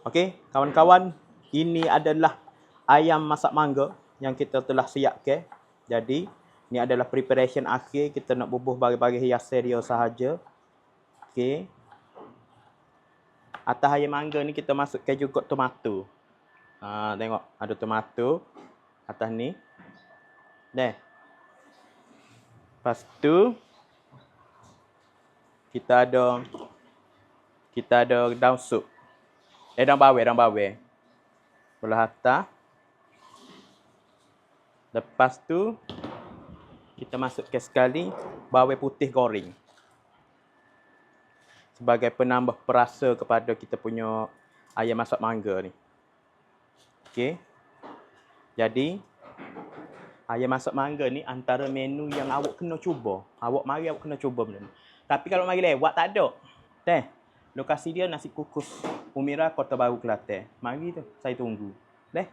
Okey, kawan-kawan, ini adalah ayam masak mangga yang kita telah siapkan. Jadi, ini adalah preparation akhir. Kita nak bubuh bagi-bagi hiasan dia sahaja. Okey. Atas ayam mangga ni kita masukkan juga tomato. Tengok, ada tomato atas ni. Dah. Lepas tu kita ada daun sup. Daun bawang. Belah atas. Lepas tu kita masukkan sekali bawang putih goreng. Sebagai penambah perasa kepada kita punya ayam masak mangga ni. Okey. Jadi, ayam masak mangga ni antara menu yang awak kena cuba. Awak kena cuba benda ni. Tapi kalau mari lewat tak ada. Teh. Lokasi dia nasi kukus Umira Kota Baru Kelantan. Mari tu, saya tunggu. Deh.